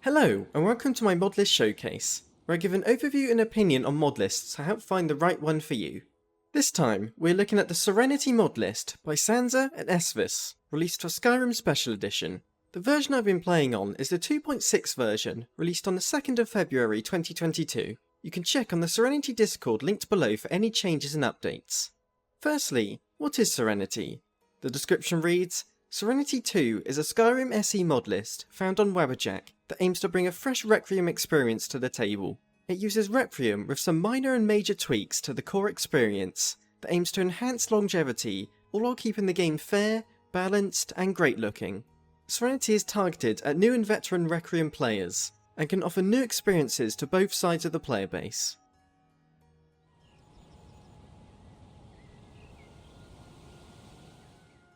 Hello, and welcome to my Modlist showcase, where I give an overview and opinion on Modlists to help find the right one for you. This time, we're looking at the Serenity Modlist by Sansa and Esvis, released for Skyrim Special Edition. The version I've been playing on is the 2.6 version, released on the 2nd of February 2022. You can check on the Serenity Discord linked below for any changes and updates. Firstly, what is Serenity? The description reads, Serenity 2 is a Skyrim SE mod list found on Webberjack that aims to bring a fresh Requiem experience to the table. It uses Requiem with some minor and major tweaks to the core experience that aims to enhance longevity, all while keeping the game fair, balanced, and great looking. Serenity is targeted at new and veteran Requiem players, and can offer new experiences to both sides of the player base.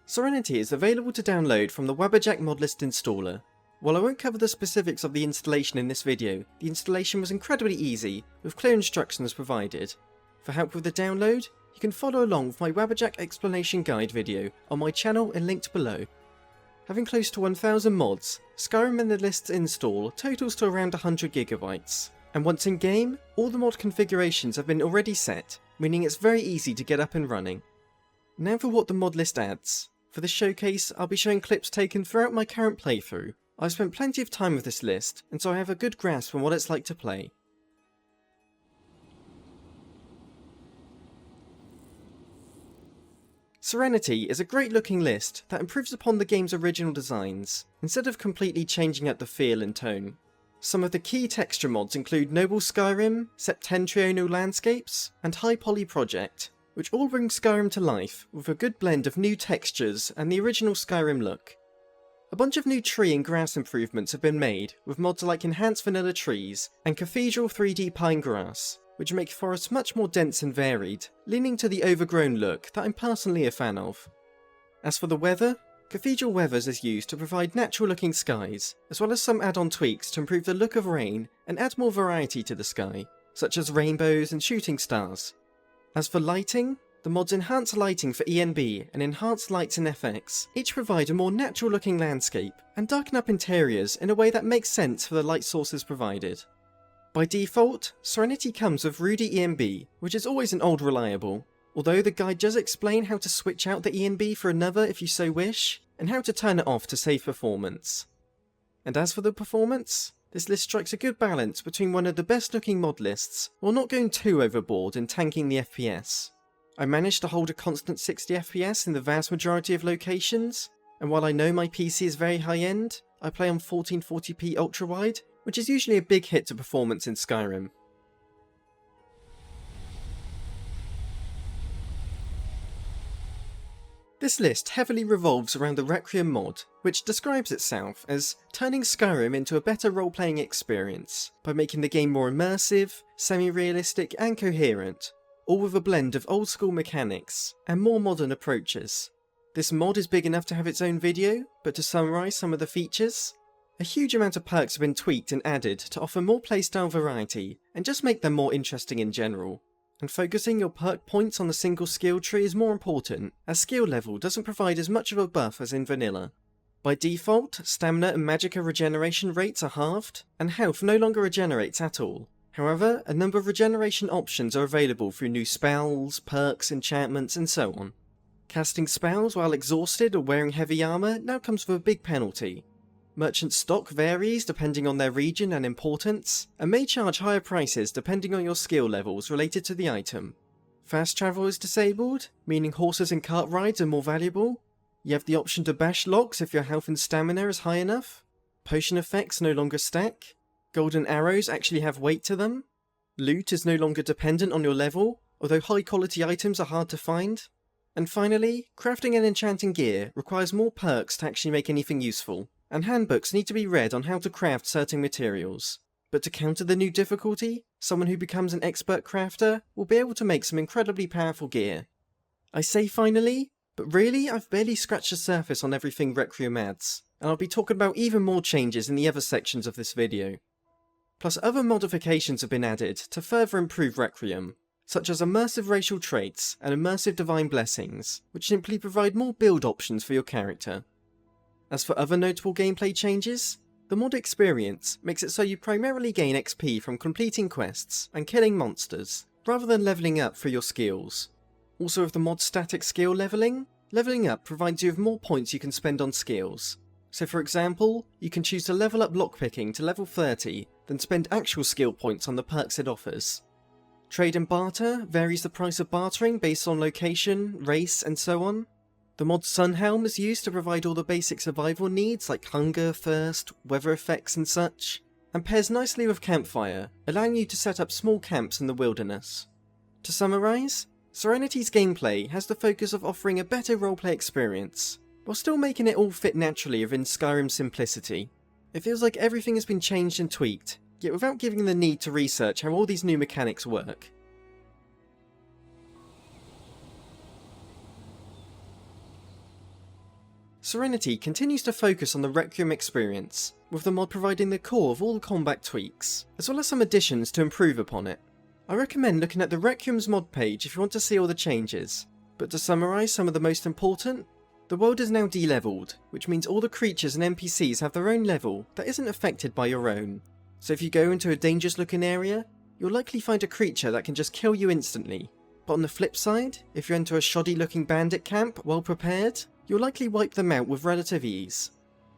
Serenity is available to download from the Webberjack Modlist installer. While I won't cover the specifics of the installation in this video, the installation was incredibly easy, with clear instructions provided. For help with the download, you can follow along with my Webberjack explanation guide video on my channel and linked below. Having close to 1000 mods, Skyrim and the list's install totals to around 100 GB, and once in game, all the mod configurations have been already set, meaning it's very easy to get up and running. Now for what the mod list adds. For this showcase, I'll be showing clips taken throughout my current playthrough. I've spent plenty of time with this list, and so I have a good grasp on what it's like to play. Serenity is a great looking list that improves upon the game's original designs, instead of completely changing up the feel and tone. Some of the key texture mods include Noble Skyrim, Septentrional Landscapes, and High Poly Project, which all bring Skyrim to life with a good blend of new textures and the original Skyrim look. A bunch of new tree and grass improvements have been made, with mods like Enhanced Vanilla Trees and Cathedral 3D Pine Grass, which make forests much more dense and varied, leaning to the overgrown look that I'm personally a fan of. As for the weather, Cathedral Weathers is used to provide natural looking skies, as well as some add-on tweaks to improve the look of rain and add more variety to the sky, such as rainbows and shooting stars. As for lighting, the mods Enhance Lighting for ENB and Enhanced Lights in FX each provide a more natural looking landscape and darken up interiors in a way that makes sense for the light sources provided. By default, Serenity comes with Rudy ENB, which is always an old reliable, although the guide does explain how to switch out the ENB for another if you so wish, and how to turn it off to save performance. And as for the performance, this list strikes a good balance between one of the best looking mod lists, while not going too overboard and tanking the FPS. I managed to hold a constant 60 FPS in the vast majority of locations, and while I know my PC is very high end, I play on 1440p ultra wide, which is usually a big hit to performance in Skyrim. This list heavily revolves around the Requiem mod, which describes itself as turning Skyrim into a better role-playing experience by making the game more immersive, semi-realistic and coherent, all with a blend of old-school mechanics and more modern approaches. This mod is big enough to have its own video, but to summarise some of the features, a huge amount of perks have been tweaked and added to offer more playstyle variety and just make them more interesting in general. And focusing your perk points on a single skill tree is more important, as skill level doesn't provide as much of a buff as in vanilla. By default, stamina and magicka regeneration rates are halved, and health no longer regenerates at all. However, a number of regeneration options are available through new spells, perks, enchantments, and so on. Casting spells while exhausted or wearing heavy armor now comes with a big penalty. Merchant stock varies depending on their region and importance, and may charge higher prices depending on your skill levels related to the item. Fast travel is disabled, meaning horses and cart rides are more valuable. You have the option to bash locks if your health and stamina is high enough. Potion effects no longer stack. Golden arrows actually have weight to them. Loot is no longer dependent on your level, although high quality items are hard to find. And finally, crafting and enchanting gear requires more perks to actually make anything useful, and handbooks need to be read on how to craft certain materials. But to counter the new difficulty, someone who becomes an expert crafter will be able to make some incredibly powerful gear. I say finally, but really I've barely scratched the surface on everything Requiem adds, and I'll be talking about even more changes in the other sections of this video. Plus other modifications have been added to further improve Requiem, such as immersive racial traits and immersive divine blessings, which simply provide more build options for your character. As for other notable gameplay changes, The mod experience makes it so you primarily gain XP from completing quests and killing monsters, rather than levelling up through your skills. Also with the mod static skill levelling up provides you with more points you can spend on skills. So for example, you can choose to level up lockpicking to level 30, then spend actual skill points on the perks it offers. Trade and barter varies the price of bartering based on location, race, and so on. The mod Sunhelm is used to provide all the basic survival needs like hunger, thirst, weather effects and such, and pairs nicely with Campfire, allowing you to set up small camps in the wilderness. To summarise, Serenity's gameplay has the focus of offering a better roleplay experience, while still making it all fit naturally within Skyrim's simplicity. It feels like everything has been changed and tweaked, yet without giving the need to research how all these new mechanics work. Serenity continues to focus on the Requiem experience, with the mod providing the core of all the combat tweaks, as well as some additions to improve upon it. I recommend looking at the Requiem's mod page if you want to see all the changes, but to summarise some of the most important, the world is now de-leveled, which means all the creatures and NPCs have their own level that isn't affected by your own. So if you go into a dangerous looking area, you'll likely find a creature that can just kill you instantly. But on the flip side, if you enter a shoddy looking bandit camp well prepared, you'll likely wipe them out with relative ease.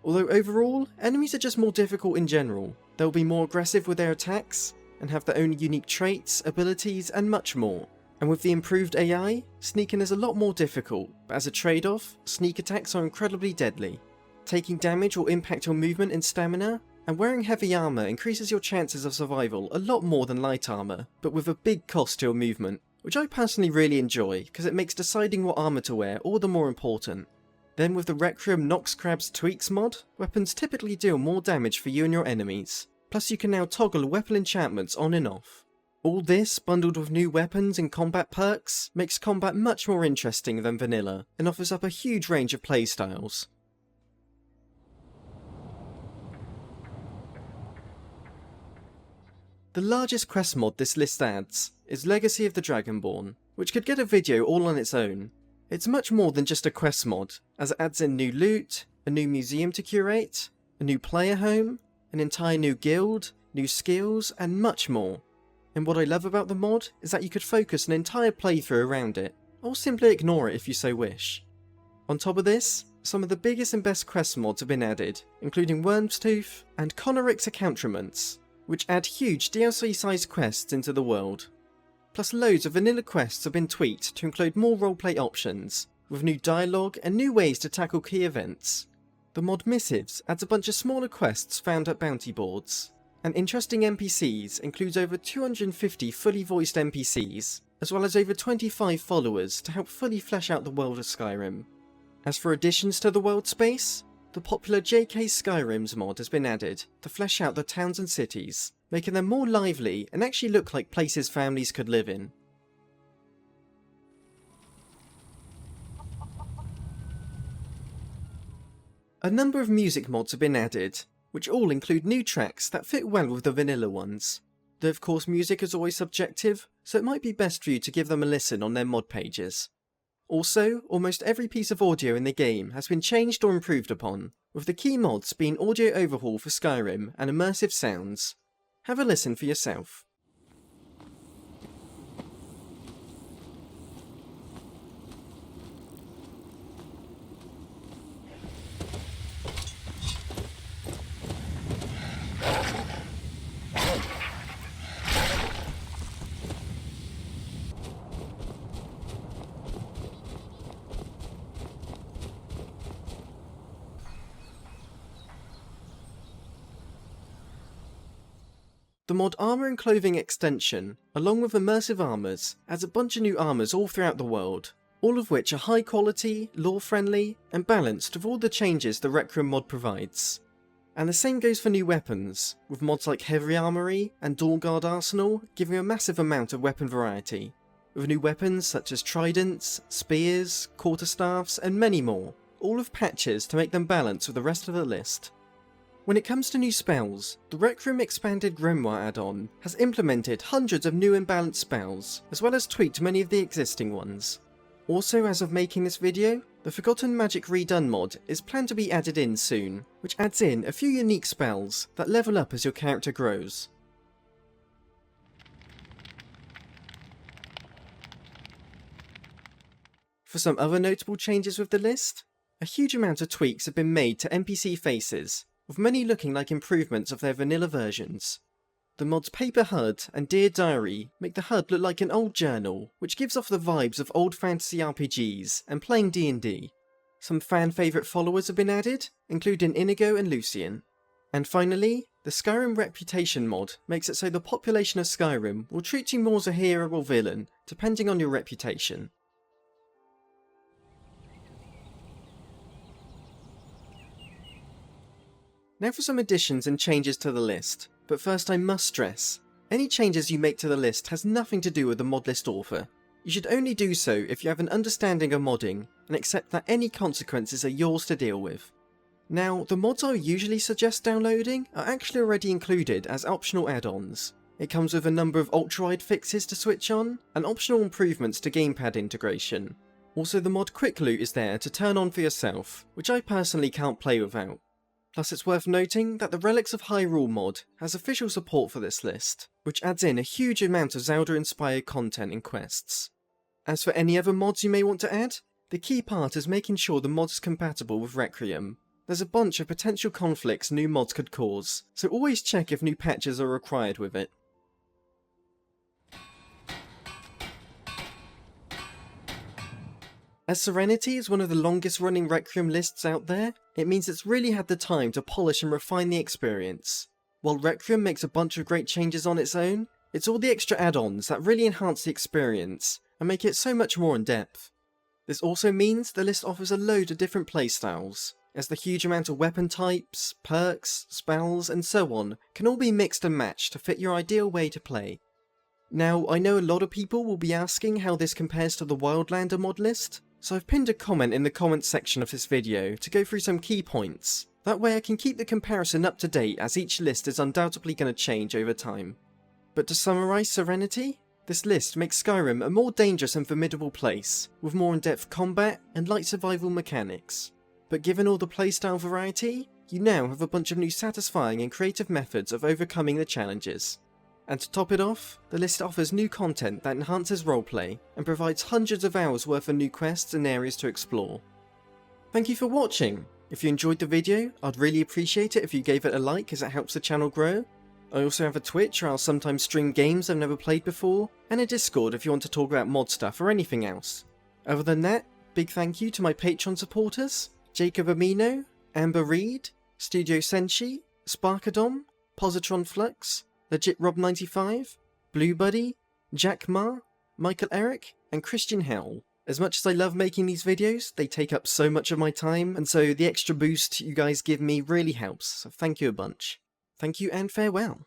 Although overall, enemies are just more difficult in general. They'll be more aggressive with their attacks, and have their own unique traits, abilities, and much more. And with the improved AI, sneaking is a lot more difficult, but as a trade-off, sneak attacks are incredibly deadly. Taking damage will impact your movement and stamina, and wearing heavy armour increases your chances of survival a lot more than light armour, but with a big cost to your movement, which I personally really enjoy, because it makes deciding what armour to wear all the more important. Then with the Requiem Nox Crab's Tweaks mod, weapons typically deal more damage for you and your enemies, plus you can now toggle weapon enchantments on and off. All this, bundled with new weapons and combat perks, makes combat much more interesting than vanilla, and offers up a huge range of playstyles. The largest quest mod this list adds is Legacy of the Dragonborn, which could get a video all on its own. It's much more than just a quest mod, as it adds in new loot, a new museum to curate, a new player home, an entire new guild, new skills, and much more. And what I love about the mod is that you could focus an entire playthrough around it, or simply ignore it if you so wish. On top of this, some of the biggest and best quest mods have been added, including Worm's Tooth and Connoric's Accoutrements, which add huge DLC-sized quests into the world. Plus loads of vanilla quests have been tweaked to include more roleplay options, with new dialogue and new ways to tackle key events. The mod Missives adds a bunch of smaller quests found at bounty boards, and interesting NPCs includes over 250 fully voiced NPCs, as well as over 25 followers to help fully flesh out the world of Skyrim. As for additions to the world space, the popular JK Skyrims mod has been added to flesh out the towns and cities, making them more lively and actually look like places families could live in. A number of music mods have been added, which all include new tracks that fit well with the vanilla ones. Though of course music is always subjective, so it might be best for you to give them a listen on their mod pages. Also, almost every piece of audio in the game has been changed or improved upon, with the key mods being Audio Overhaul for Skyrim and Immersive Sounds. Have a listen for yourself. The mod Armour and Clothing Extension, along with Immersive Armours, adds a bunch of new armours all throughout the world, all of which are high quality, lore friendly, and balanced with all the changes the Requiem mod provides. And the same goes for new weapons, with mods like Heavy Armoury and Dawnguard Arsenal giving a massive amount of weapon variety, with new weapons such as tridents, spears, quarterstaffs, and many more, all with patches to make them balance with the rest of the list. When it comes to new spells, the Requiem Expanded Grimoire add-on has implemented hundreds of new and balanced spells, as well as tweaked many of the existing ones. Also, as of making this video, The Forgotten Magic Redone mod is planned to be added in soon, which adds in a few unique spells that level up as your character grows. For some other notable changes with the list, a huge amount of tweaks have been made to NPC faces, with many looking like improvements of their vanilla versions. The mod's Paper HUD and Dear Diary make the HUD look like an old journal, which gives off the vibes of old fantasy RPGs and playing D&D. Some fan favourite followers have been added, including Inigo and Lucian. And finally, the Skyrim Reputation mod makes it so the population of Skyrim will treat you more as a hero or villain, depending on your reputation. Now for some additions and changes to the list, but first I must stress, any changes you make to the list has nothing to do with the Modlist author. You should only do so if you have an understanding of modding, and accept that any consequences are yours to deal with. Now, the mods I usually suggest downloading are actually already included as optional add-ons. It comes with a number of ultra-wide fixes to switch on, and optional improvements to gamepad integration. Also the mod Quick Loot is there to turn on for yourself, which I personally can't play without. Plus it's worth noting that the Relics of Hyrule mod has official support for this list, which adds in a huge amount of Zelda-inspired content and quests. As for any other mods you may want to add, the key part is making sure the mod is compatible with Requiem. There's a bunch of potential conflicts new mods could cause, so always check if new patches are required with it. As Serenity is one of the longest running Requiem lists out there, it means it's really had the time to polish and refine the experience. While Requiem makes a bunch of great changes on its own, it's all the extra add-ons that really enhance the experience and make it so much more in depth. This also means the list offers a load of different playstyles, as the huge amount of weapon types, perks, spells and so on can all be mixed and matched to fit your ideal way to play. Now, I know a lot of people will be asking how this compares to the Wildlander mod list, so I've pinned a comment in the comments section of this video to go through some key points. That way I can keep the comparison up to date, as each list is undoubtedly going to change over time. But to summarise Serenity, this list makes Skyrim a more dangerous and formidable place, with more in-depth combat and light survival mechanics. But given all the playstyle variety, you now have a bunch of new satisfying and creative methods of overcoming the challenges. And to top it off, the list offers new content that enhances roleplay and provides hundreds of hours worth of new quests and areas to explore. Thank you for watching! If you enjoyed the video, I'd really appreciate it if you gave it a like, as it helps the channel grow. I also have a Twitch where I'll sometimes stream games I've never played before, and a Discord if you want to talk about mod stuff or anything else. Other than that, big thank you to my Patreon supporters, Jacob Amino, Amber Reed, Studio Senshi, Sparkadom, Positron Flux, Legit Rob95, Blue Buddy, Jack Ma, Michael Eric, and Christian Hell. As much as I love making these videos, they take up so much of my time, and so the extra boost you guys give me really helps, so thank you a bunch. Thank you and farewell.